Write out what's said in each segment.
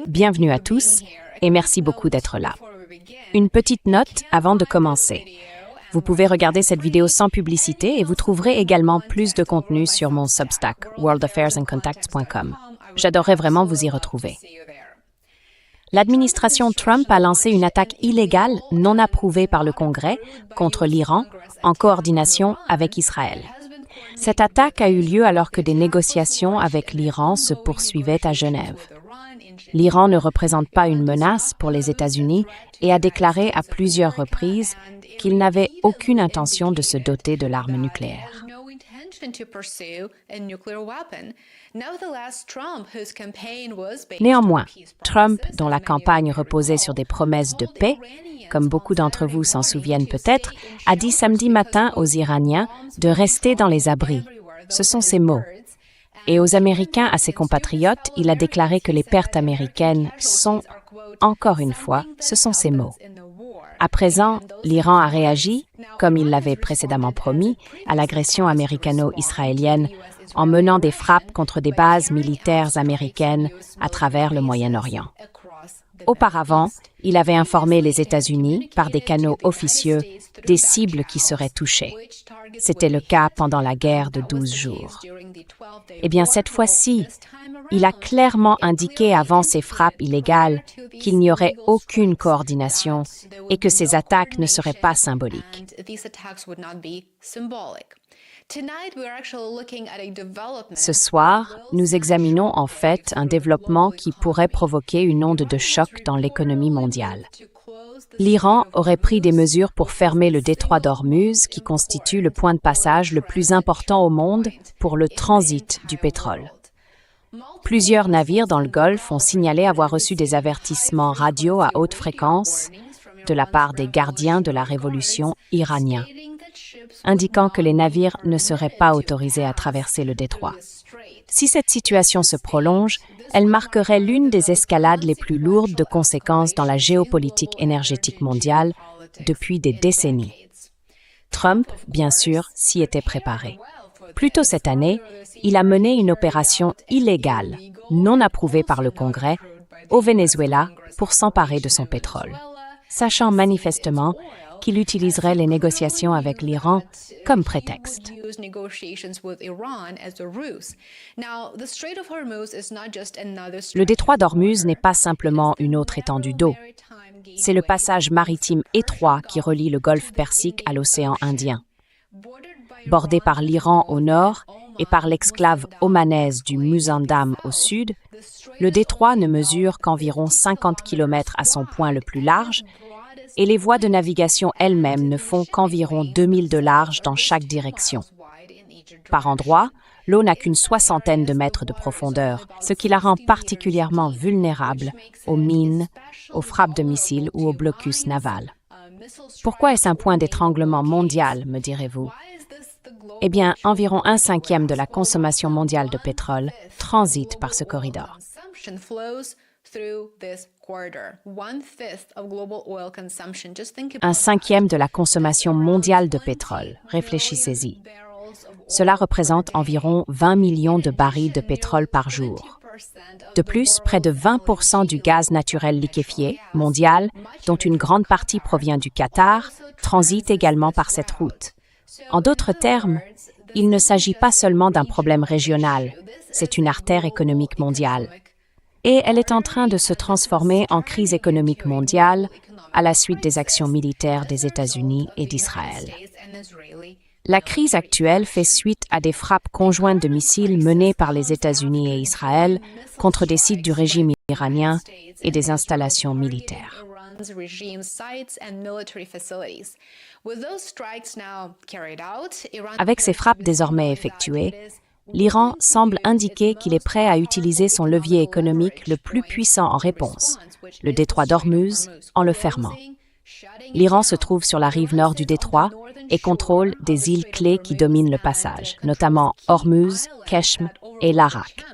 Bienvenue à tous et merci beaucoup d'être là. Une petite note avant de commencer. Vous pouvez regarder cette vidéo sans publicité et vous trouverez également plus de contenu sur mon Substack, worldaffairsandcontacts.com. J'adorerais vraiment vous y retrouver. L'administration Trump a lancé une attaque illégale non approuvée par le Congrès contre l'Iran en coordination avec Israël. Cette attaque a eu lieu alors que des négociations avec l'Iran se poursuivaient à Genève. L'Iran ne représente pas une menace pour les États-Unis et a déclaré à plusieurs reprises qu'il n'avait aucune intention de se doter de l'arme nucléaire. Néanmoins, Trump, dont la campagne reposait sur des promesses de paix, comme beaucoup d'entre vous s'en souviennent peut-être, a dit samedi matin aux Iraniens de rester dans les abris. Ce sont ses mots. Et aux Américains, à ses compatriotes, il a déclaré que les pertes américaines sont, encore une fois, ce sont ses mots. À présent, l'Iran a réagi, comme il l'avait précédemment promis, à l'agression américano-israélienne en menant des frappes contre des bases militaires américaines à travers le Moyen-Orient. Auparavant, il avait informé les États-Unis, par des canaux officieux, des cibles qui seraient touchées. C'était le cas pendant la guerre de 12 jours. Eh bien, cette fois-ci, il a clairement indiqué avant ces frappes illégales qu'il n'y aurait aucune coordination et que ces attaques ne seraient pas symboliques. Ce soir, nous examinons en fait un développement qui pourrait provoquer une onde de choc dans l'économie mondiale. L'Iran aurait pris des mesures pour fermer le détroit d'Ormuz, qui constitue le point de passage le plus important au monde pour le transit du pétrole. Plusieurs navires dans le Golfe ont signalé avoir reçu des avertissements radio à haute fréquence de la part des gardiens de la révolution iraniens, indiquant que les navires ne seraient pas autorisés à traverser le détroit. Si cette situation se prolonge, elle marquerait l'une des escalades les plus lourdes de conséquences dans la géopolitique énergétique mondiale depuis des décennies. Trump, bien sûr, s'y était préparé. Plus tôt cette année, il a mené une opération illégale, non approuvée par le Congrès, au Venezuela pour s'emparer de son pétrole, sachant manifestement qu'il utiliserait les négociations avec l'Iran comme prétexte. Le détroit d'Ormuz n'est pas simplement une autre étendue d'eau. C'est le passage maritime étroit qui relie le golfe Persique à l'océan Indien. Bordé par l'Iran au nord et par l'exclave omanaise du Musandam au sud, le détroit ne mesure qu'environ 50 km à son point le plus large et les voies de navigation elles-mêmes ne font qu'environ 2000 de large dans chaque direction. Par endroits, l'eau n'a qu'une soixantaine de mètres de profondeur, ce qui la rend particulièrement vulnérable aux mines, aux frappes de missiles ou aux blocus navals. Pourquoi est-ce un point d'étranglement mondial, me direz-vous? Eh bien, environ 1/5 de la consommation mondiale de pétrole transite par ce corridor. Un cinquième de la consommation mondiale de pétrole, réfléchissez-y. Cela représente environ 20 millions de barils de pétrole par jour. De plus, près de 20% du gaz naturel liquéfié mondial, dont une grande partie provient du Qatar, transite également par cette route. En d'autres termes, il ne s'agit pas seulement d'un problème régional, c'est une artère économique mondiale. Et elle est en train de se transformer en crise économique mondiale à la suite des actions militaires des États-Unis et d'Israël. La crise actuelle fait suite à des frappes conjointes de missiles menées par les États-Unis et Israël contre des sites du régime iranien et des installations militaires. Avec ces frappes désormais effectuées, l'Iran semble indiquer qu'il est prêt à utiliser son levier économique le plus puissant en réponse, le détroit d'Ormuz, en le fermant. L'Iran se trouve sur la rive nord du détroit et contrôle des îles clés qui dominent le passage, notamment Ormuz, Keshm et Larak.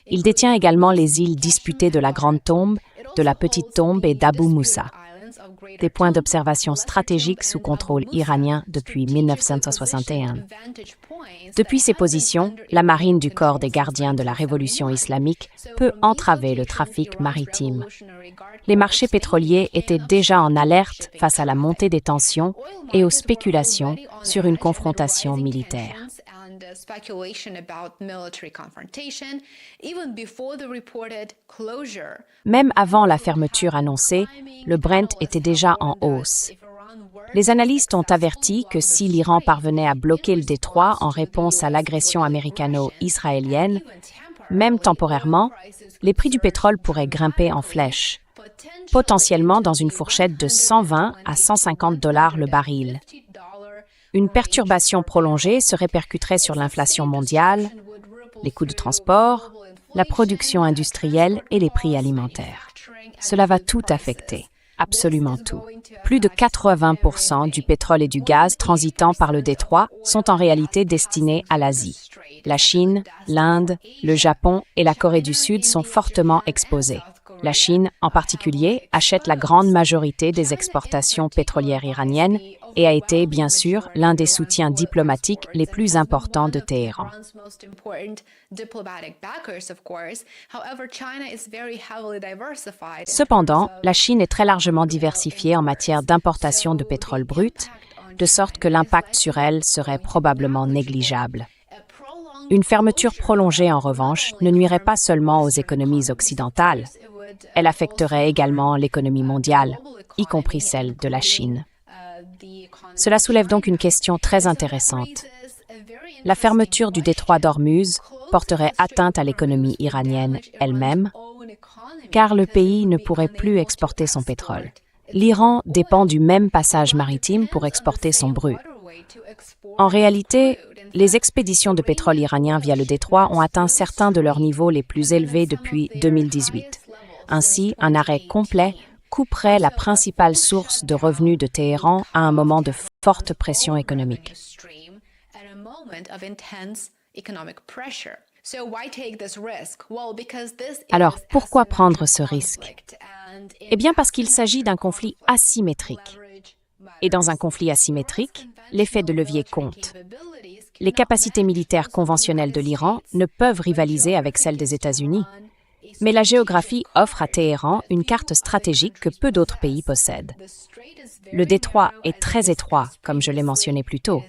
Il détient également les îles disputées de la Grande Tombe, de la Petite Tombe et d'Abu Moussa. des points d'observation stratégiques sous contrôle iranien depuis 1961. Depuis ces positions, la marine du corps des gardiens de la révolution islamique peut entraver le trafic maritime. Les marchés pétroliers étaient déjà en alerte face à la montée des tensions et aux spéculations sur une confrontation militaire. Même avant la fermeture annoncée, le Brent était déjà en hausse. Les analystes ont averti que si l'Iran parvenait à bloquer le détroit en réponse à l'agression américano-israélienne, même temporairement, les prix du pétrole pourraient grimper en flèche, potentiellement dans une fourchette de 120 à 150 $ le baril. Une perturbation prolongée se répercuterait sur l'inflation mondiale, les coûts de transport, la production industrielle et les prix alimentaires. Cela va tout affecter, absolument tout. Plus de 80% du pétrole et du gaz transitant par le détroit sont en réalité destinés à l'Asie. La Chine, l'Inde, le Japon et la Corée du Sud sont fortement exposés. La Chine, en particulier, achète la grande majorité des exportations pétrolières iraniennes et a été, bien sûr, l'un des soutiens diplomatiques les plus importants de Téhéran. Cependant, la Chine est très largement diversifiée en matière d'importation de pétrole brut, de sorte que l'impact sur elle serait probablement négligeable. Une fermeture prolongée, en revanche, ne nuirait pas seulement aux économies occidentales. Elle affecterait également l'économie mondiale, y compris celle de la Chine. Cela soulève donc une question très intéressante. La fermeture du détroit d'Ormuz porterait atteinte à l'économie iranienne elle-même, car le pays ne pourrait plus exporter son pétrole. L'Iran dépend du même passage maritime pour exporter son brut. En réalité, les expéditions de pétrole iranien via le détroit ont atteint certains de leurs niveaux les plus élevés depuis 2018. Ainsi, un arrêt complet couperait la principale source de revenus de Téhéran à un moment de forte pression économique. Alors, pourquoi prendre ce risque? Eh bien, parce qu'il s'agit d'un conflit asymétrique. Et dans un conflit asymétrique, l'effet de levier compte. Les capacités militaires conventionnelles de l'Iran ne peuvent rivaliser avec celles des États-Unis. Mais la géographie offre à Téhéran une carte stratégique que peu d'autres pays possèdent. Le détroit est très étroit, comme je l'ai mentionné plus tôt.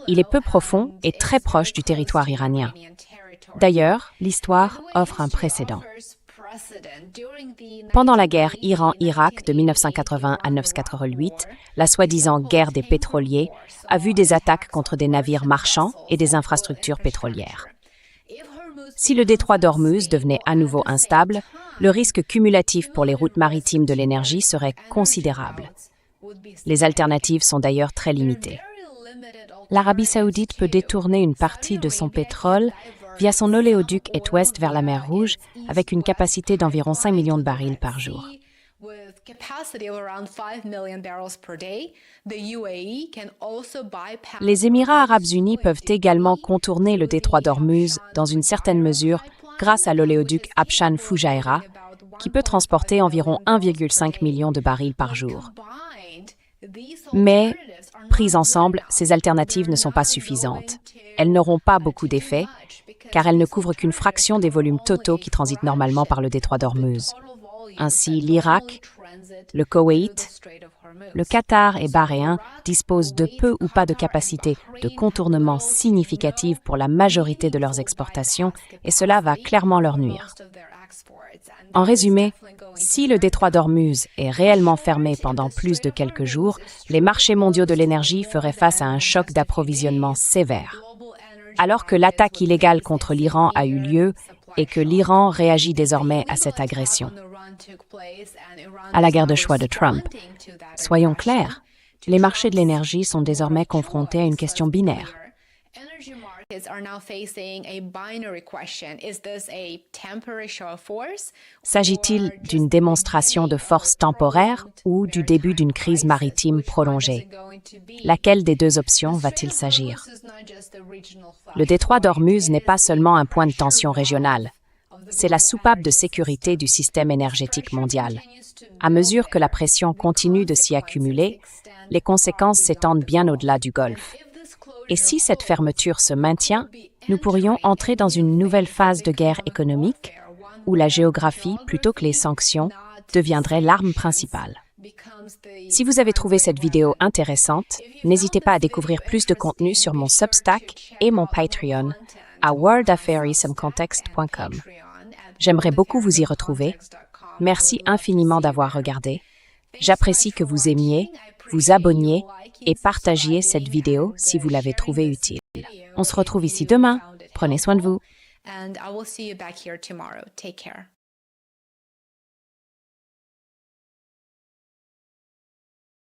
Il est peu profond et très proche du territoire iranien. D'ailleurs, l'histoire offre un précédent. Pendant la guerre Iran-Irak de 1980 à 1988, la soi-disant guerre des pétroliers a vu des attaques contre des navires marchands et des infrastructures pétrolières. Si le détroit d'Ormuz devenait à nouveau instable, le risque cumulatif pour les routes maritimes de l'énergie serait considérable. Les alternatives sont d'ailleurs très limitées. L'Arabie saoudite peut détourner une partie de son pétrole via son oléoduc est-ouest vers la mer Rouge avec une capacité d'environ 5 millions de barils par jour. Les Émirats arabes unis peuvent également contourner le détroit d'Ormuz dans une certaine mesure grâce à l'oléoduc Habshan Fujairah, qui peut transporter environ 1,5 million de barils par jour. Mais, prises ensemble, ces alternatives ne sont pas suffisantes. Elles n'auront pas beaucoup d'effet, car elles ne couvrent qu'une fraction des volumes totaux qui transitent normalement par le détroit d'Ormuz. Ainsi, l'Irak, le Koweït, le Qatar et Bahreïn disposent de peu ou pas de capacité de contournement significative pour la majorité de leurs exportations, et cela va clairement leur nuire. En résumé, si le détroit d'Ormuz est réellement fermé pendant plus de quelques jours, les marchés mondiaux de l'énergie feraient face à un choc d'approvisionnement sévère. Alors que l'attaque illégale contre l'Iran a eu lieu et que l'Iran réagit désormais à cette agression. À la guerre de choix de Trump. Soyons clairs, les marchés de l'énergie sont désormais confrontés à une question binaire. S'agit-il d'une démonstration de force temporaire ou du début d'une crise maritime prolongée? Laquelle des deux options va-t-il s'agir? Le détroit d'Ormuz n'est pas seulement un point de tension régional. c'est la soupape de sécurité du système énergétique mondial. À mesure que la pression continue de s'y accumuler, les conséquences s'étendent bien au-delà du Golfe. Et si cette fermeture se maintient, nous pourrions entrer dans une nouvelle phase de guerre économique où la géographie, plutôt que les sanctions, deviendrait l'arme principale. Si vous avez trouvé cette vidéo intéressante, n'hésitez pas à découvrir plus de contenu sur mon Substack et mon Patreon à worldafairissomecontext.com. J'aimerais beaucoup vous y retrouver. Merci infiniment d'avoir regardé. J'apprécie que vous aimiez, vous abonniez et partagiez cette vidéo si vous l'avez trouvée utile. On se retrouve ici demain. Prenez soin de vous. And I will see you back here tomorrow. Take care.